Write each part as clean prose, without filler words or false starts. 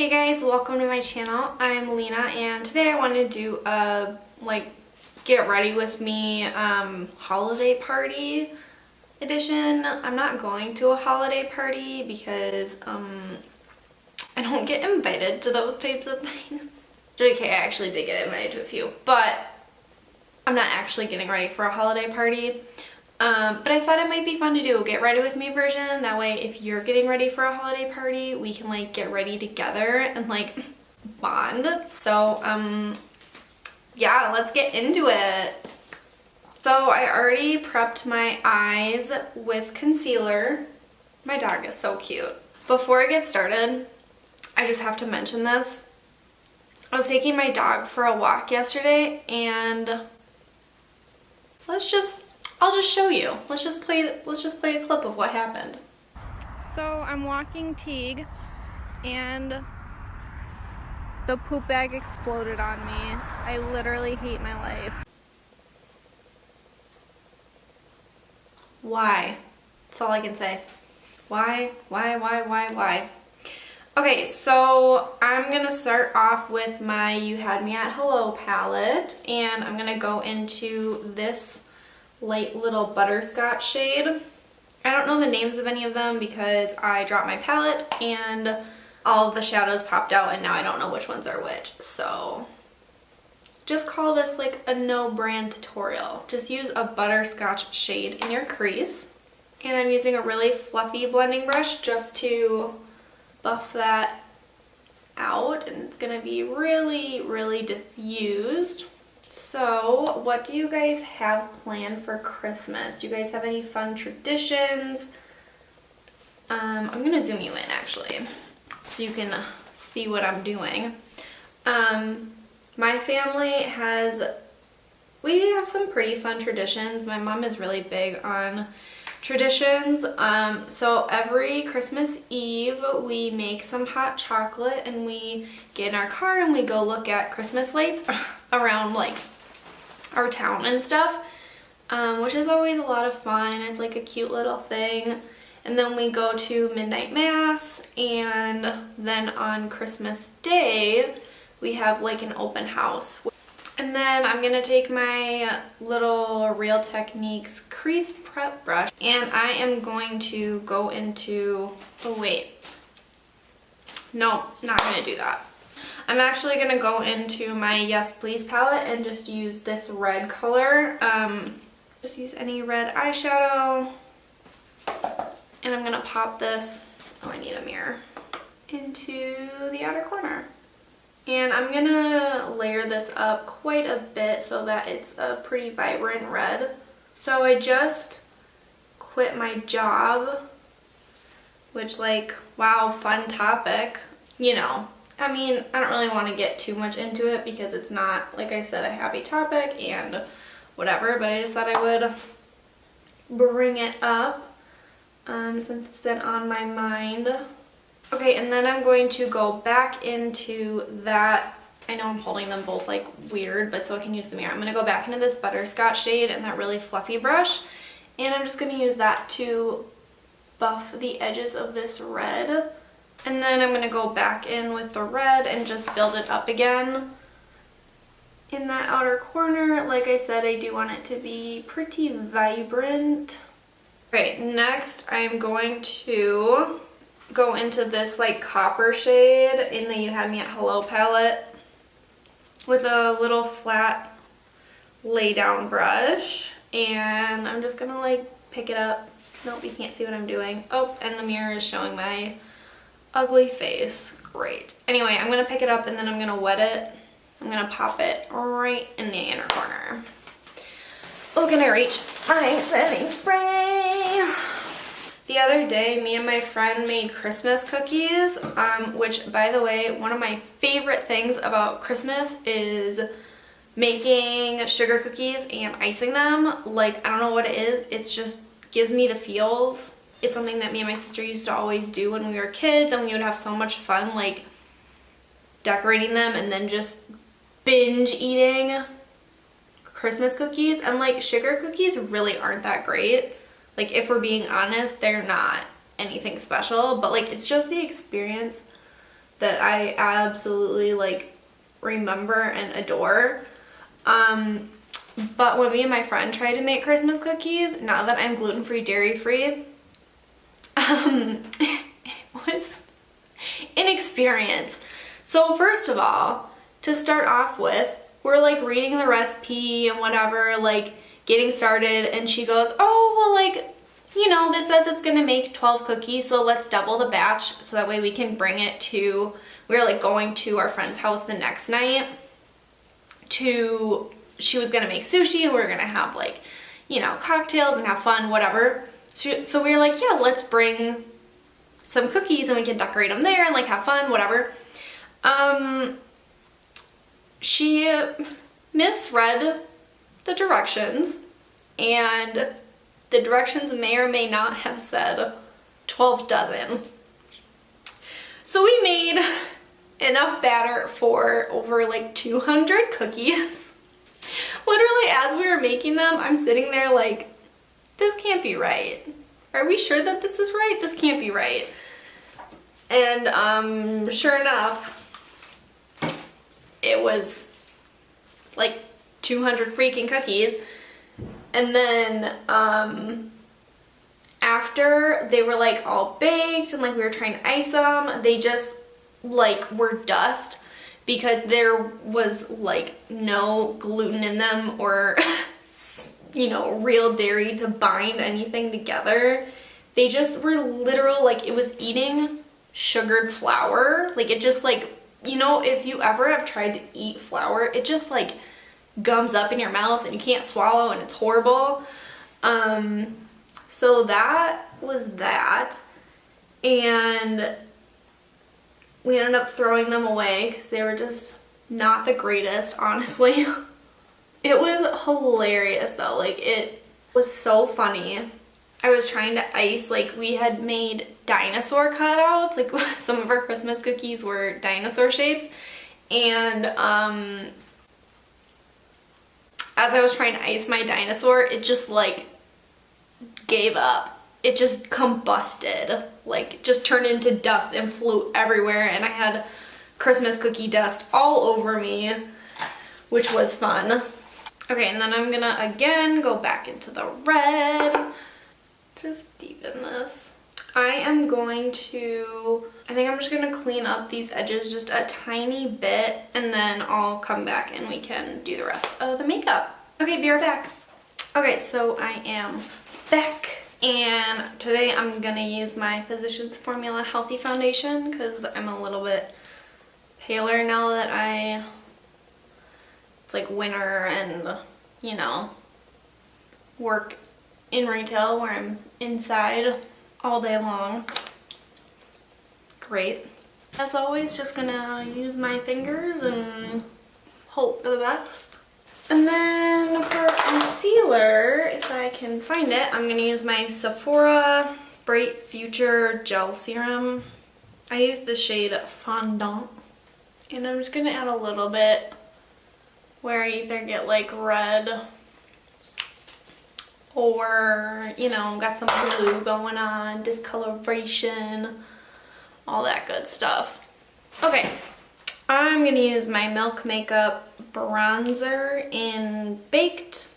Hey guys, welcome to my channel. I'm Lena and today I want to do a get ready with me holiday party edition. I'm not going to a holiday party because I don't get invited to those types of things. JK, I actually did get invited to a few, but I'm not actually getting ready for a holiday party. But I thought it might be fun to do a get ready with me version. That way if you're getting ready for a holiday party, we can get ready together and bond. So yeah, let's get into it. So I already prepped my eyes with concealer. My dog is so cute. Before I get started, I just have to mention this. I was taking my dog for a walk yesterday and I'll just show you. Let's just play a clip of what happened. So I'm walking Teague and the poop bag exploded on me. I literally hate my life. Why? That's all I can say. Why? Okay, so I'm gonna start off with my You Had Me at Hello palette, and I'm gonna go into this light little butterscotch shade. I don't know the names of any of them because I dropped my palette and all of the shadows popped out and now I don't know which ones are which. So just call this a no brand tutorial. Just use a butterscotch shade in your crease. And I'm using a really fluffy blending brush just to buff that out, and it's gonna be really diffused. So what do you guys have planned for Christmas? Do you guys have any fun traditions? I'm gonna zoom you in actually so you can see what I'm doing. My family we have some pretty fun traditions. My mom is really big on traditions. So every Christmas Eve we make some hot chocolate and we get in our car and we go look at Christmas lights around our town and stuff, which is always a lot of fun. It's a cute little thing. And then we go to midnight mass, and then on Christmas Day we have an open house. And then I'm gonna take my little Real Techniques crease prep brush and I am going to go into, oh wait, no, not gonna do that. I'm actually gonna go into my Yes Please palette and just use this red color. Just use any red eyeshadow. And I'm gonna pop this, oh I need a mirror, into the outer corner. And I'm gonna layer this up quite a bit so that it's a pretty vibrant red. So I just quit my job, which wow, fun topic. You know, I mean, I don't really want to get too much into it because it's not, like I said, a happy topic and whatever, but I just thought I would bring it up since it's been on my mind. Okay, and then I'm going to go back into that, I know I'm holding them both weird, but so I can use the mirror. I'm going to go back into this butterscotch shade and that really fluffy brush, and I'm just going to use that to buff the edges of this red. And then I'm going to go back in with the red and just build it up again in that outer corner. Like I said, I do want it to be pretty vibrant. Okay, next I'm going to go into this copper shade in the You Had Me at Hello palette with a little flat lay down brush, and I'm just gonna pick it up. Nope, you can't see what I'm doing. Oh, and the mirror is showing my ugly face. Great. Anyway, I'm gonna pick it up and then I'm gonna wet it. I'm gonna pop it right in the inner corner. Oh, can I reach my setting spray? The other day, me and my friend made Christmas cookies, which, by the way, one of my favorite things about Christmas is making sugar cookies and icing them. I don't know what it is, it's just gives me the feels. It's something that me and my sister used to always do when we were kids, and we would have so much fun, decorating them and then just binge eating Christmas cookies. And, sugar cookies really aren't that great. If we're being honest, they're not anything special, but it's just the experience that I absolutely like remember and adore. But when me and my friend tried to make Christmas cookies, now that I'm gluten-free, dairy-free, it was an experience. So first of all, to start off with, we're like reading the recipe and whatever, like getting started, and she goes, oh, well, like, you know, this says it's gonna make 12 cookies, so let's double the batch so that way we can bring it to, we were like going to our friend's house the next night to, she was gonna make sushi and we were gonna have like, you know, cocktails and have fun, whatever. So we were like, yeah, let's bring some cookies and we can decorate them there and like have fun, whatever. She misread the directions, and the directions may or may not have said 12 dozen. So we made enough batter for over like 200 cookies. Literally, as we were making them, I'm sitting there like, this can't be right. Are we sure that this is right? This can't be right. And sure enough, it was like 200 freaking cookies. And then after they were like all baked and like we were trying to ice them, they just like were dust because there was like no gluten in them or you know, real dairy to bind anything together. They just were literal, like it was eating sugared flour. Like it just like, you know, if you ever have tried to eat flour, it just like gums up in your mouth and you can't swallow and it's horrible. So that was that. And we ended up throwing them away because they were just not the greatest, honestly. It was hilarious though, like it was so funny. I was trying to ice, like we had made dinosaur cutouts, like some of our Christmas cookies were dinosaur shapes, and as I was trying to ice my dinosaur, it just like gave up. It just combusted, like just turned into dust and flew everywhere, and I had Christmas cookie dust all over me, which was fun. Okay, and then I'm gonna again go back into the red, just deepen this. I am going to, I think I'm just gonna clean up these edges just a tiny bit, and then I'll come back and we can do the rest of the makeup. Okay, be right back. Okay, so I am back, and today I'm gonna use my Physicians Formula Healthy Foundation because I'm a little bit paler now that it's like winter and, you know, work in retail where I'm inside all day long. Great. As always, just gonna use my fingers and hope for the best. And then for concealer, if I can find it, I'm gonna use my Sephora Bright Future Gel Serum. I use the shade Fondant, and I'm just gonna add a little bit where I either get like red or, you know, got some blue going on, discoloration, all that good stuff. Okay, I'm gonna use my Milk Makeup bronzer in Baked.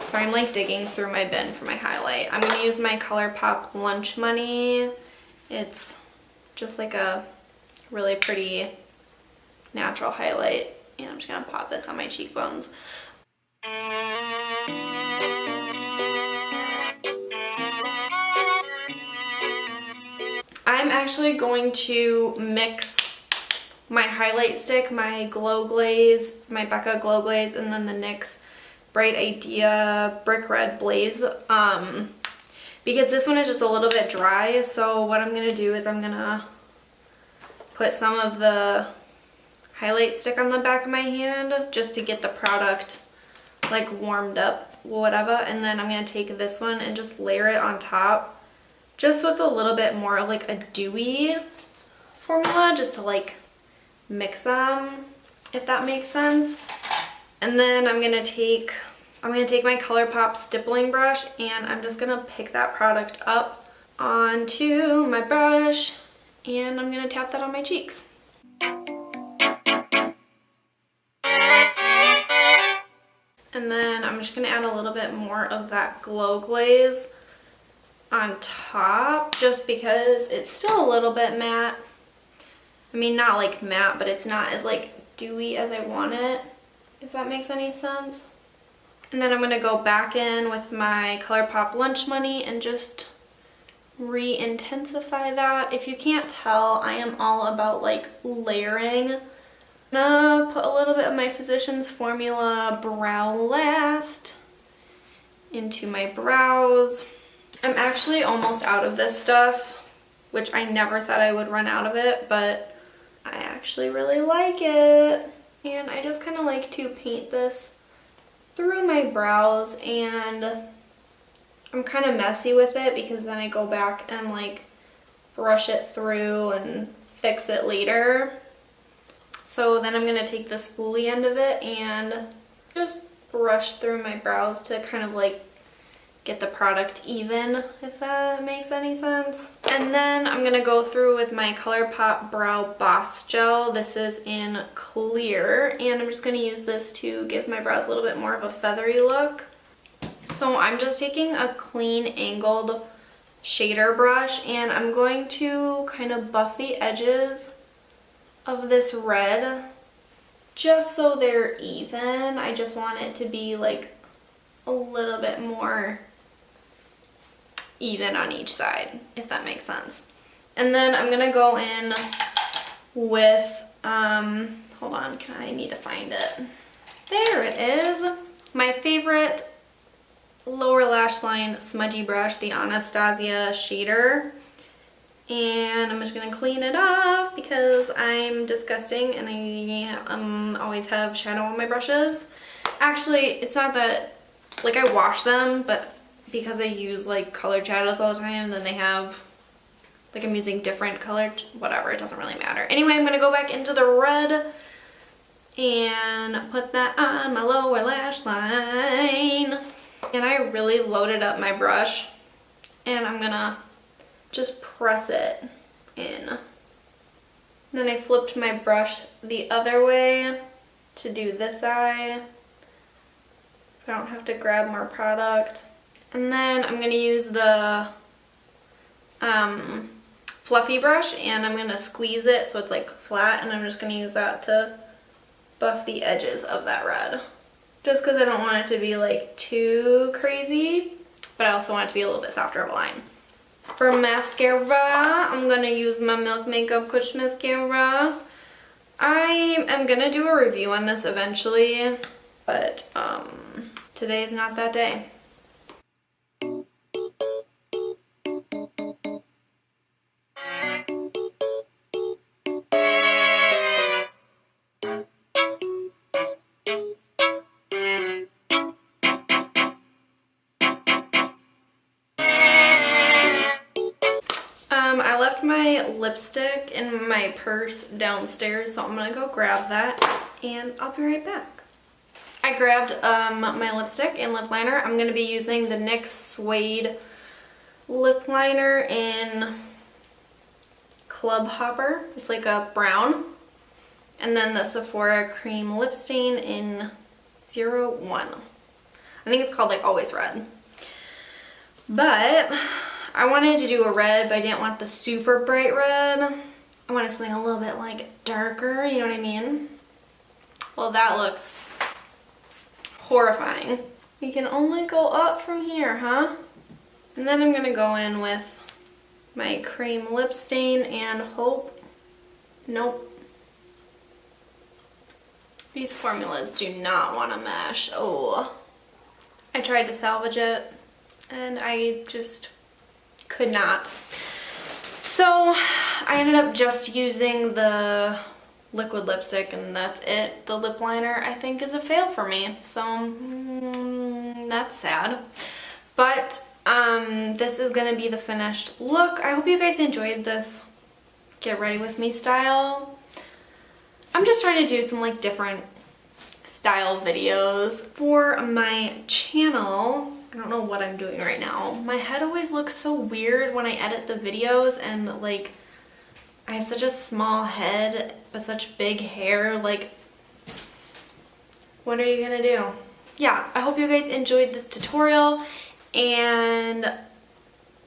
So I'm like digging through my bin for my highlight. I'm gonna use my ColourPop Lunch Money. It's just like a really pretty natural highlight, and I'm just gonna pop this on my cheekbones. I'm actually going to mix my highlight stick, my Glow Glaze, my Becca Glow Glaze, and then the NYX Bright Idea Brick Red Blaze, because this one is just a little bit dry. So what I'm gonna do is I'm gonna put some of the highlight stick on the back of my hand just to get the product like warmed up, whatever, and then I'm gonna take this one and just layer it on top just so it's a little bit more like a dewy formula just to like mix them, if that makes sense. And then I'm gonna take my ColourPop stippling brush and I'm just gonna pick that product up onto my brush and I'm gonna tap that on my cheeks. And then I'm just gonna add a little bit more of that glow glaze on top just because it's still a little bit matte. I mean, not like matte, but it's not as like dewy as I want it, if that makes any sense. And then I'm gonna go back in with my ColourPop Lunch Money and just re-intensify that. If you can't tell, I am all about like layering. I'm gonna put a little bit of my Physicians Formula Brow Last into my brows. I'm actually almost out of this stuff, which I never thought I would run out of it, but I actually really like it. And I just kind of like to paint this through my brows, and I'm kind of messy with it because then I go back and like brush it through and fix it later. So then I'm going to take the spoolie end of it and just brush through my brows to kind of like get the product even, if that makes any sense. And then I'm gonna go through with my ColourPop Brow Boss Gel. This is in clear, and I'm just gonna use this to give my brows a little bit more of a feathery look. So I'm just taking a clean angled shader brush, and I'm going to kind of buff the edges of this red just so they're even. I just want it to be like a little bit more even on each side, if that makes sense. And then I'm gonna go in with, hold on, I need to find it. There it is. My favorite lower lash line smudgy brush, the Anastasia shader. And I'm just gonna clean it off because I'm disgusting and I always have shadow on my brushes. Actually, it's not that, like, I wash them, but because I use like colored shadows all the time, then they have, like, I'm using different colored, whatever, it doesn't really matter. Anyway, I'm gonna go back into the red and put that on my lower lash line. And I really loaded up my brush and I'm gonna just press it in. Then I flipped my brush the other way to do this eye, so I don't have to grab more product. And then I'm going to use the fluffy brush and I'm going to squeeze it so it's like flat, and I'm just going to use that to buff the edges of that red. Just because I don't want it to be like too crazy, but I also want it to be a little bit softer of a line. For mascara, I'm going to use my Milk Makeup Kush Mascara. I am going to do a review on this eventually, but today is not that day. I left my lipstick in my purse downstairs, so I'm gonna go grab that and I'll be right back. I grabbed my lipstick and lip liner. I'm gonna be using the NYX Suede lip liner in Club Hopper. It's like a brown. And then the Sephora Cream Lip Stain in 01. I think it's called like Always Red. But I wanted to do a red, but I didn't want the super bright red. I wanted something a little bit like darker, you know what I mean? Well, that looks horrifying. You can only go up from here, huh? And then I'm gonna go in with my cream lip stain and hope. Nope. These formulas do not want to mesh. Oh. I tried to salvage it and I just could not. So I ended up just using the liquid lipstick and that's it. The lip liner I think is a fail for me, so that's sad. But this is gonna be the finished look. I hope you guys enjoyed this get ready with me style. I'm just trying to do some like different style videos for my channel. I don't know what I'm doing right now. My head always looks so weird when I edit the videos, and like I have such a small head but such big hair. Like, what are you gonna do? Yeah, I hope you guys enjoyed this tutorial, and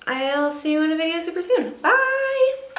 I'll see you in a video super soon. Bye!